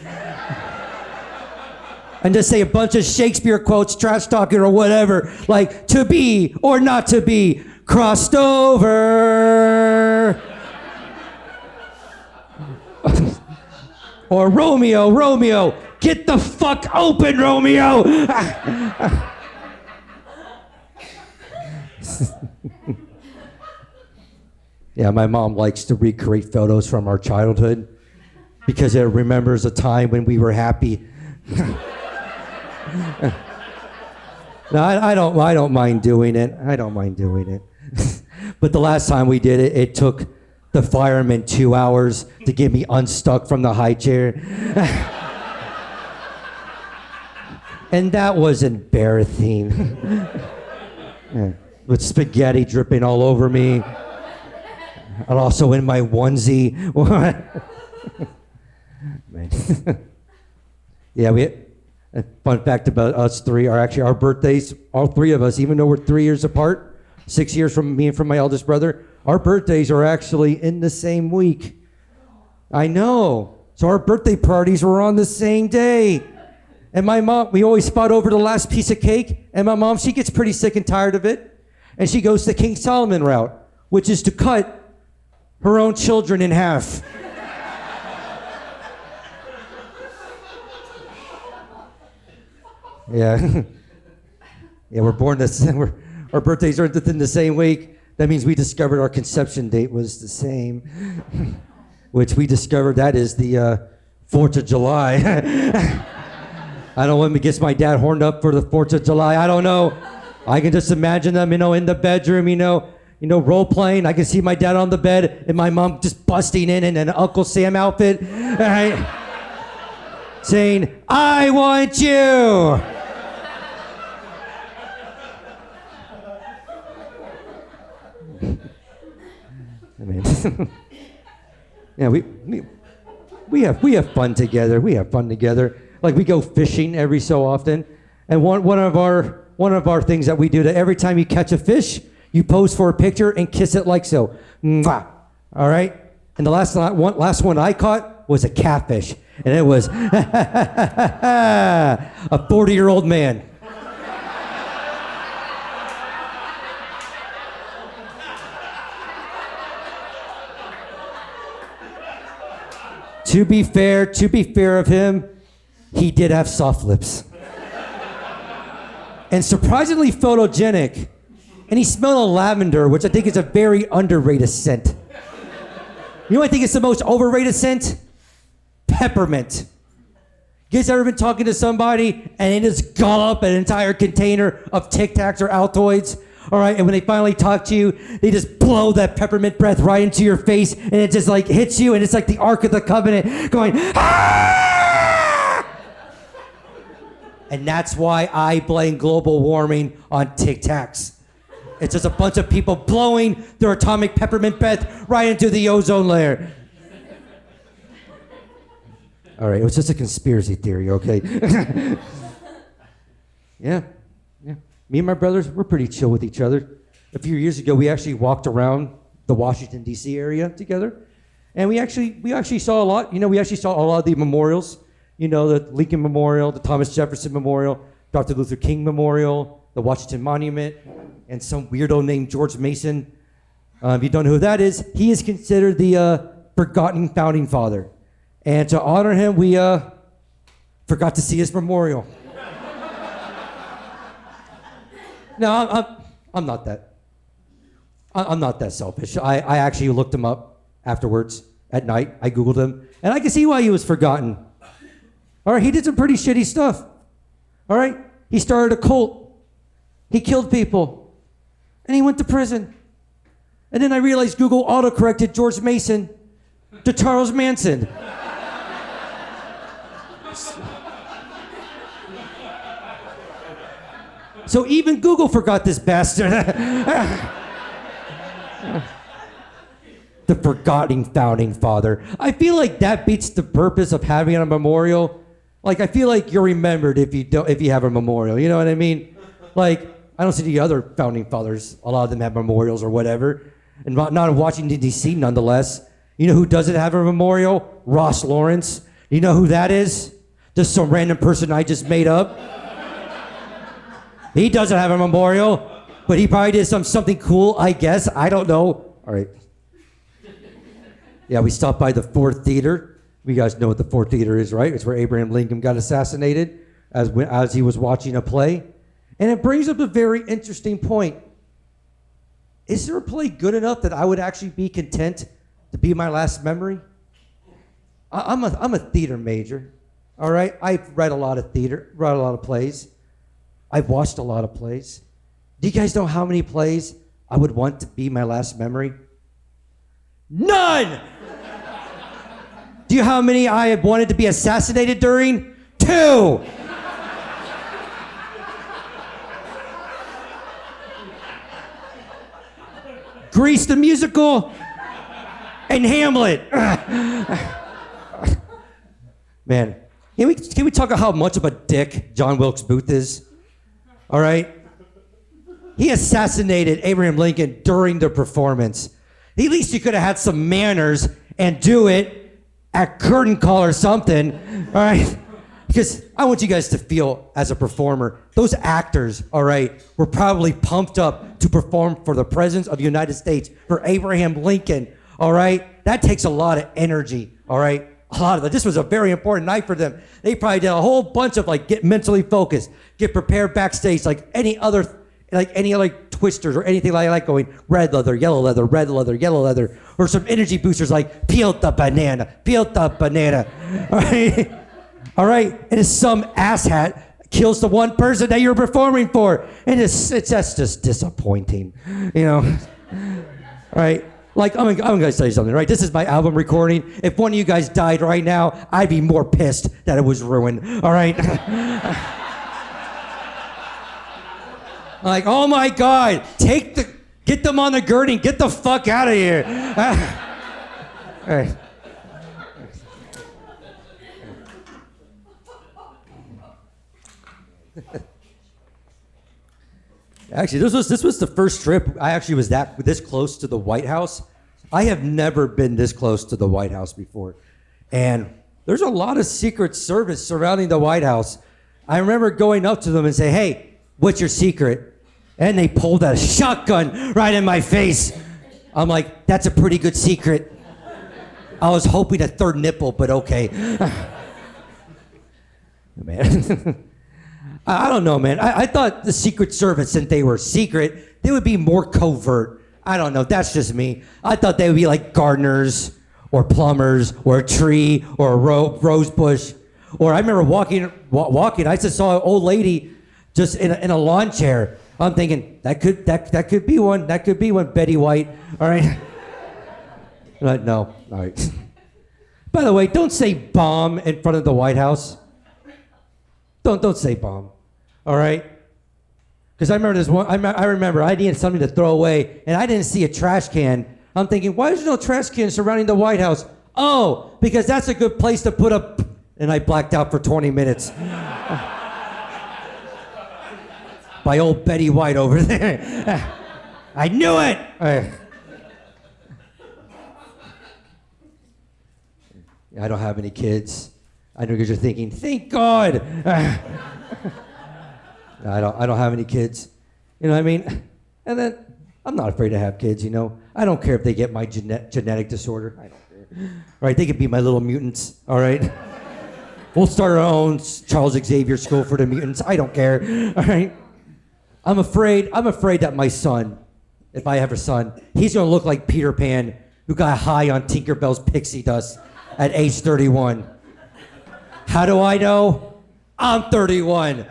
And just say a bunch of Shakespeare quotes, trash talking or whatever, like "to be or not to be, crossed over." Or "Romeo, Romeo, get the fuck open, Romeo." Yeah, my mom likes to recreate photos from our childhood because it remembers a time when we were happy. No, I don't mind doing it. I don't mind doing it. But the last time we did it, it took the fireman 2 hours to get me unstuck from the high chair. And that was embarrassing. Yeah, with spaghetti dripping all over me. And also in my onesie. Man. Yeah, a fun fact about us three are actually our birthdays, all three of us, even though we're 3 years apart, 6 years from me and from my eldest brother, our birthdays are actually in the same week. I know. So our birthday parties were on the same day. And my mom, we always fought over the last piece of cake. And my mom, she gets pretty sick and tired of it. And she goes the King Solomon route, which is to cut her own children in half. Yeah. Yeah, we're born our birthdays are within the same week. That means we discovered our conception date was the same. Which we discovered that is the 4th of July. I don't know when it gets my dad horned up for the 4th of July. I don't know. I can just imagine them, in the bedroom, role playing. I can see my dad on the bed and my mom just busting in an Uncle Sam outfit, right? Saying, "I want you." I mean, yeah, we have fun together. We have fun together. Like we go fishing every so often, and one of our things that we do, that every time you catch a fish, you pose for a picture and kiss it like so. Mwah. All right? And the last one I caught was a catfish, and it was a 40-year-old man. To be fair of him, he did have soft lips. And surprisingly photogenic. And he smelled of lavender, which I think is a very underrated scent. You know what I think is the most overrated scent? Peppermint. You guys ever been talking to somebody and they just gobble up an entire container of Tic Tacs or Altoids? All right, and when they finally talk to you, they just blow that peppermint breath right into your face, and it just like hits you, and it's like the Ark of the Covenant going, "Ah!" And that's why I blame global warming on Tic Tacs. It's just a bunch of people blowing their atomic peppermint breath right into the ozone layer. All right, it was just a conspiracy theory, okay? Yeah. Me and my brothers, we're pretty chill with each other. A few years ago, we actually walked around the Washington, D.C. area together. And we actually saw a lot. We actually saw a lot of the memorials. The Lincoln Memorial, the Thomas Jefferson Memorial, Dr. Luther King Memorial, the Washington Monument, and some weirdo named George Mason. If you don't know who that is, he is considered the forgotten founding father. And to honor him, we forgot to see his memorial. No, I'm not that. I'm not that selfish. I actually looked him up afterwards at night. I Googled him, and I can see why he was forgotten. All right, he did some pretty shitty stuff. All right, he started a cult. He killed people, and he went to prison. And then I realized Google autocorrected George Mason to Charles Manson. So even Google forgot this bastard. The forgotten founding father. I feel like that beats the purpose of having a memorial. Like, I feel like you're remembered if you have a memorial. You know what I mean? Like, I don't see the other founding fathers. A lot of them have memorials or whatever. And not in Washington, D.C., nonetheless. You know who doesn't have a memorial? Ross Lawrence. You know who that is? Just some random person I just made up. He doesn't have a memorial, but he probably did something cool, I guess. I don't know. All right. Yeah, we stopped by the Ford Theater. You guys know what the Ford Theater is, right? It's where Abraham Lincoln got assassinated as he was watching a play. And it brings up a very interesting point. Is there a play good enough that I would actually be content to be my last memory? I'm a theater major, all right? I've read a lot of theater, read a lot of plays. I've watched a lot of plays. Do you guys know how many plays I would want to be my last memory? None! Do you know how many I have wanted to be assassinated during? 2! Grease the musical and Hamlet. Man, can we talk about how much of a dick John Wilkes Booth is? All right? He assassinated Abraham Lincoln during the performance. At least you could have had some manners and do it at curtain call or something, all right? Because I want you guys to feel, as a performer, those actors, all right, were probably pumped up to perform for the President of the United States, for Abraham Lincoln, all right? That takes a lot of energy, all right? A lot of it. This was a very important night for them. They probably did a whole bunch of, like, get mentally focused, get prepared backstage, like any other twisters or anything like that, going red leather, yellow leather, red leather, yellow leather, or some energy boosters like peel the banana, all right? All right, and if some asshat kills the one person that you're performing for, and that's just disappointing, you know? All right, like I'm gonna tell you something, right? This is my album recording. If one of you guys died right now, I'd be more pissed that it was ruined, all right? Like, oh my God, get them on the gurney, get the fuck out of here. All right. Actually, this was the first trip I actually was this close to the White House. I have never been this close to the White House before. And there's a lot of Secret Service surrounding the White House. I remember going up to them and say, hey, what's your secret? And they pulled a shotgun right in my face. I'm like, that's a pretty good secret. I was hoping a third nipple, but okay. Man. I don't know, man. I thought the Secret Service, since they were secret, they would be more covert. I don't know. That's just me. I thought they would be like gardeners or plumbers or a tree or a rose bush. Or I remember walking. I just saw an old lady just in a lawn chair. I'm thinking that could be one. That could be one. Betty White. All right. No. All right. By the way, don't say bomb in front of the White House. Don't say bomb. All right? Because I remember this one. I remember I needed something to throw away, and I didn't see a trash can. I'm thinking, why is there no trash can surrounding the White House? Oh, because that's a good place to put a. And I blacked out for 20 minutes. By old Betty White over there. I knew it. All right. I don't have any kids. I know because you're thinking, thank God. I don't have any kids. You know what I mean? And then I'm not afraid to have kids, you know. I don't care if they get my genetic disorder. I don't care. All right, they could be my little mutants, all right? We'll start our own Charles Xavier School for the mutants. I don't care, all right? I'm afraid that my son, if I have a son, he's gonna look like Peter Pan, who got high on Tinkerbell's pixie dust at age 31. How do I know? I'm 31.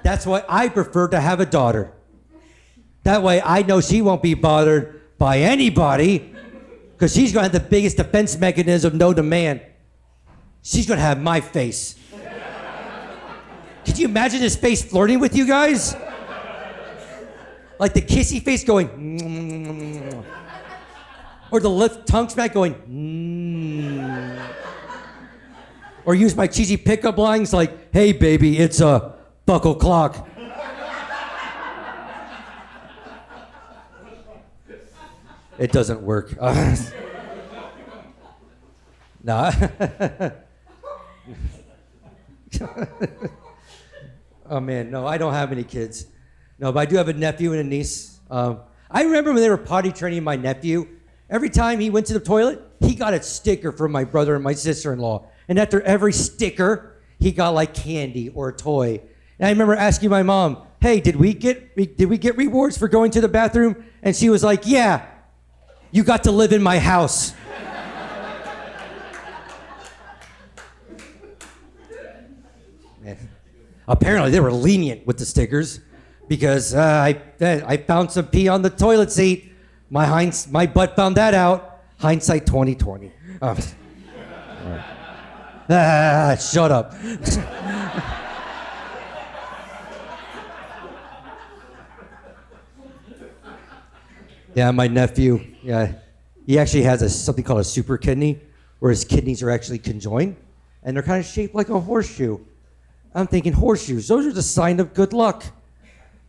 That's why I prefer to have a daughter. That way I know she won't be bothered by anybody, because she's gonna have the biggest defense mechanism known to man. She's gonna have my face. Could you imagine his face flirting with you guys? Like the kissy face going, mm, or the lip tongue smack going, mm. Or use my cheesy pickup lines like, hey baby, it's a buckle clock. It doesn't work. No. Oh man, no, I don't have any kids. No, but I do have a nephew and a niece. I remember when they were potty training my nephew, every time he went to the toilet, he got a sticker from my brother and my sister-in-law. And after every sticker, he got like candy or a toy. And I remember asking my mom, hey, did we get rewards for going to the bathroom? And she was like, yeah, you got to live in my house. Man. Apparently they were lenient with the stickers because I found some pee on the toilet seat. My butt found that out. Hindsight 2020. Shut up. Yeah, my nephew, he actually has something called a super kidney, where his kidneys are actually conjoined, and they're kind of shaped like a horseshoe. I'm thinking horseshoes, those are the sign of good luck.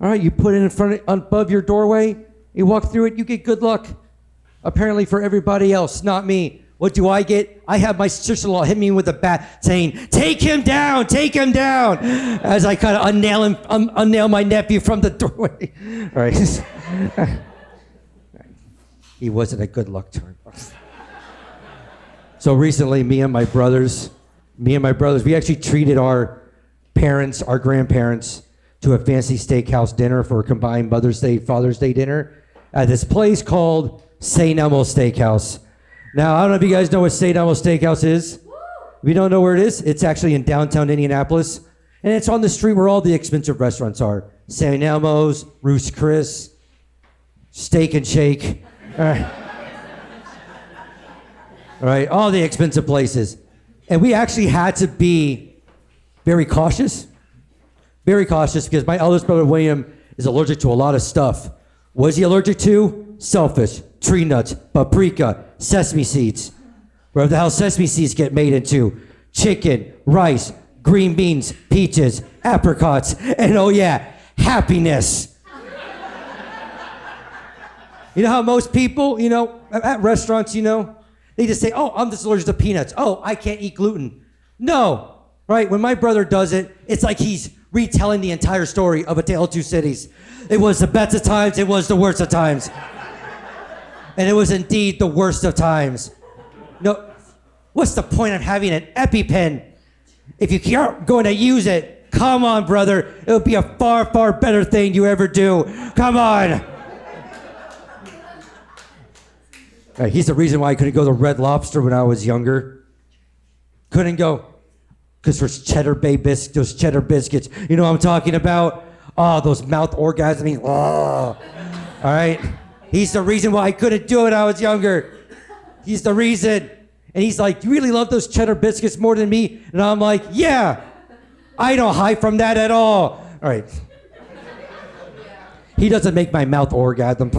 All right, you put it above your doorway, you walk through it, you get good luck. Apparently for everybody else, not me. What do I get? I have my sister-in-law hit me with a bat saying, take him down, as I kind of unnail my nephew from the doorway. All right. He wasn't a good luck charm. So recently, me and my brothers, we actually treated our grandparents, to a fancy steakhouse dinner for a combined Mother's Day, Father's Day dinner at this place called St. Elmo's Steakhouse. Now, I don't know if you guys know what St. Elmo's Steakhouse is. If you don't know where it is, it's actually in downtown Indianapolis, and it's on the street where all the expensive restaurants are. St. Elmo's, Ruth's Chris, Steak and Shake. All right, all the expensive places. And we actually had to be very cautious because my eldest brother, William, is allergic to a lot of stuff. What is he allergic to? Shellfish, tree nuts, paprika, sesame seeds. Whatever the hell sesame seeds get made into. Chicken, rice, green beans, peaches, apricots, and oh yeah, happiness. You know how most people, at restaurants, they just say, oh, I'm just allergic to peanuts. Oh, I can't eat gluten. No, right? When my brother does it, it's like he's retelling the entire story of A Tale of Two Cities. It was the best of times, it was the worst of times. And it was indeed the worst of times. No, what's the point of having an EpiPen if you aren't going to use it? Come on, brother. It would be a far, far better thing you ever do. Come on. He's the reason why I couldn't go to Red Lobster when I was younger. Couldn't go. Because there's those cheddar biscuits. You know what I'm talking about? Oh, those mouth orgasming. Oh. All right? He's the reason why I couldn't do it when I was younger. He's the reason. And he's like, you really love those cheddar biscuits more than me? And I'm like, yeah. I don't hide from that at all. All right. He doesn't make my mouth orgasm.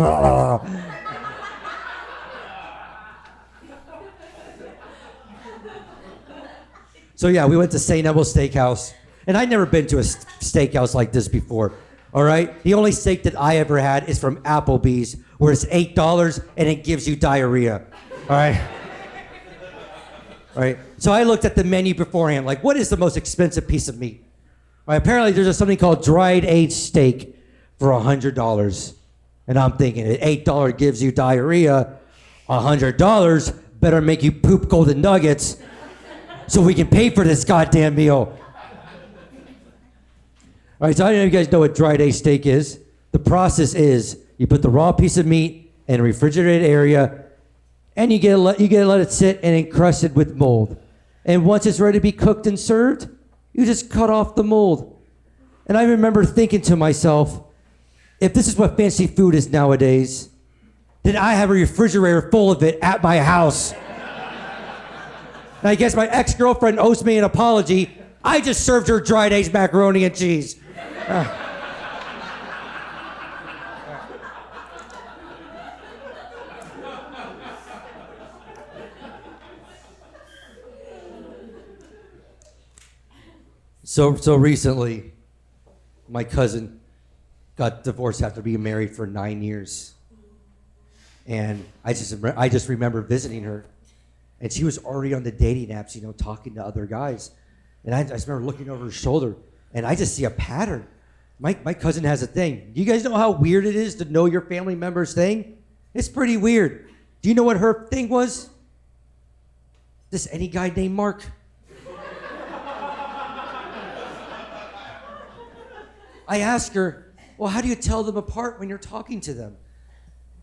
So yeah, we went to St. Elmo's Steakhouse, and I'd never been to a steakhouse like this before, all right? The only steak that I ever had is from Applebee's, where it's $8 and it gives you diarrhea, all right? All right, so I looked at the menu beforehand, like, what is the most expensive piece of meat? All right, apparently there's something called dried aged steak for $100, and I'm thinking, $8 gives you diarrhea, $100 better make you poop golden nuggets, so we can pay for this goddamn meal. All right, so I don't know if you guys know what dried aged steak is. The process is you put the raw piece of meat in a refrigerated area, and you get to let it sit and encrusted with mold. And once it's ready to be cooked and served, you just cut off the mold. And I remember thinking to myself, if this is what fancy food is nowadays, then I have a refrigerator full of it at my house. And I guess my ex-girlfriend owes me an apology. I just served her dried aged macaroni and cheese. So recently, my cousin got divorced after being married for 9 years. And I just remember visiting her. And she was already on the dating apps, talking to other guys. And I just remember looking over her shoulder, and I just see a pattern. My cousin has a thing. Do you guys know how weird it is to know your family member's thing? It's pretty weird. Do you know what her thing was? This any guy named Mark. I ask her, well, how do you tell them apart when you're talking to them?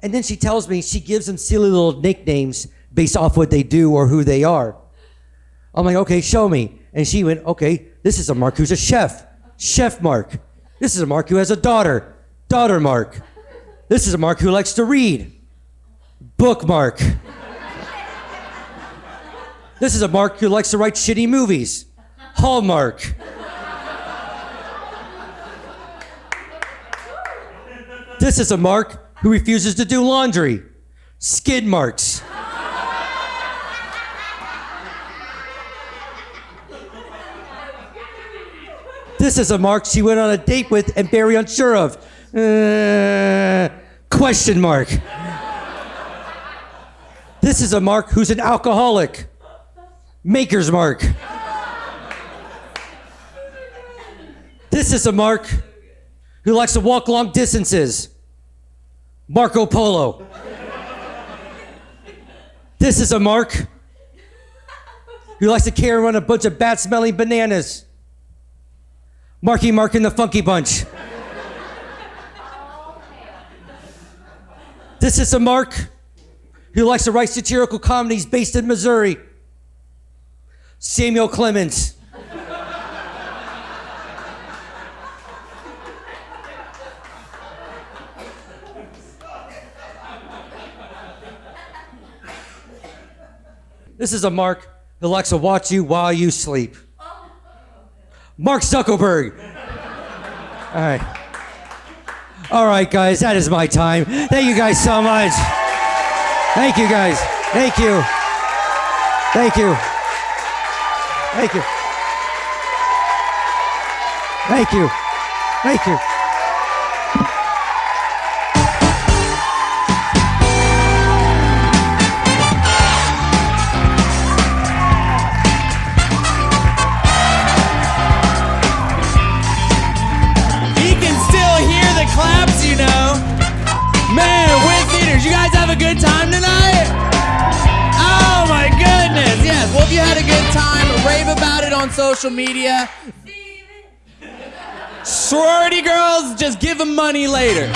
And then she tells me she gives them silly little nicknames based off what they do or who they are. I'm like, okay, show me. And she went, okay, this is a Mark who's a chef. Chef Mark. This is a Mark who has a daughter. Daughter Mark. This is a Mark who likes to read. Book Mark. This is a Mark who likes to write shitty movies. Hallmark. This is a Mark who refuses to do laundry. Skid marks. This is a Mark she went on a date with and very unsure of. Question mark. This is a Mark who's an alcoholic. Maker's mark. This is a Mark who likes to walk long distances. Marco Polo. This is a Mark who likes to carry around a bunch of bad-smelling bananas. Marky Mark and the Funky Bunch. This is a Mark who likes to write satirical comedies based in Missouri. Samuel Clemens. This is a Mark who likes to watch you while you sleep. Mark Zuckerberg. All right. All right, guys, that is my time. Thank you guys so much. Thank you, guys. Thank you. Thank you. Thank you. Thank you. Thank you. Claps, you know. Man, with theaters, you guys have a good time tonight? Oh my goodness, yes. Well, if you had a good time, rave about it on social media. Sorority girls, just give them money later.